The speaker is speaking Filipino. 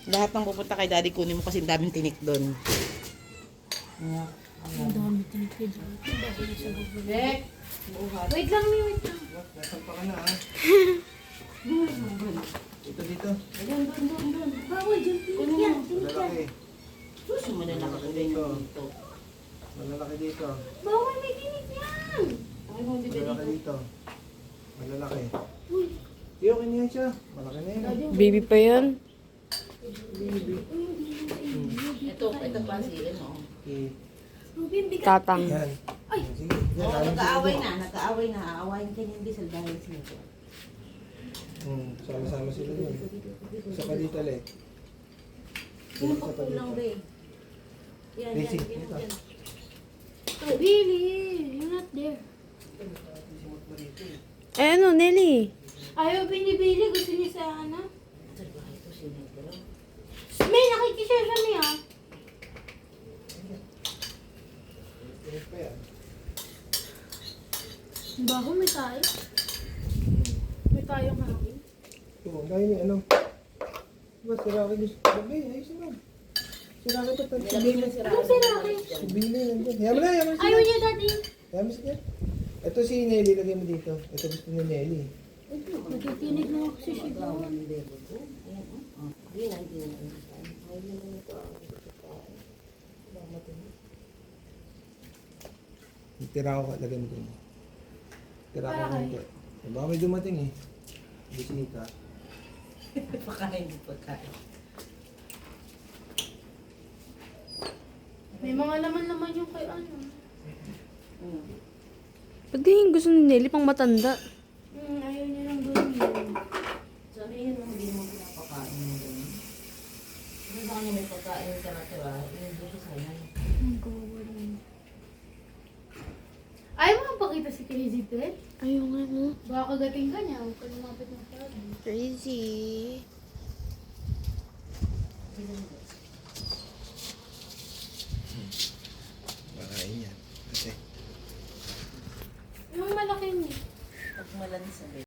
Lahat ng pupunta kay daddy kunin mo kasi ang daming tinik doon. Ang dami tinitid. Dek! Wait lang, wait lang. Nasaan pa ka na ah? Dito. Ayan, doon. Bawal dyan, tinik yan. Malalaki. Suso mo na lang ako dito. Malalaki dito. Bawal, may tinik yan. Ay, mo hindi Malalaki dito. dito. Malalaki. Iyo, kanya siya. Malaki na yun. Baby pa yan. Ito pa si ano. Okay. Ruby, bigat. Tatang. Yan. Ay. Sige. Yan, Oo, alam nag-aaway ko. na. Aawayin ka niyan Diesel dahil sila. Sama-sama sila yun. Isa pa dito ulit. Yung Isa pa pagkulang, dito. be. Yan, Basic, yan, dito. yan. Billy, you're not there. Eh ano, Nelly? Ayaw binibili, gusto niya sa ano? Sa bahay ko, sinito lang. May nakikishare siya niya. Tinik pa yan. Bago may tayo. May tayo hangin. Ito, dahil ni ano. Diba, sira ka gusto. Sabi, ayos na. Sira ka pa. Nilagay mo si Anong sira kayo? Si Billy nandun. Yaman na, yaman Ayaw siya. niya, daddy. Yaman siya. Ito si Nelly, lagay mo dito. Ito gusto ni Nelly. Nagkitinig na ako sa sigaw. Agawan ng bebo ko. Ayan, oh. Hindi na. Ay, yun na ito. Tira ko, lagay mo dun. Tira ko konti. Baka may dumating eh. Bisita. Pakain, pagkain. May mga laman-laman yung kay ano. Ba't yung gusto ni Nelly pang matanda? Ayaw niya lang doon yun. Sabihin mo, hindi mo pinapakain mo doon. Kasi sa kanya may pagkain ka natira, yung gusto sana. Ang kawawa naman. Ayaw mo nang pakita si Crazy Pet? Ayaw nga no. Baka kagating ka niya, huwag ka lumapit ng parang. Crazy. Makain yan. Kasi. Yung malaki niya. Pag malansa,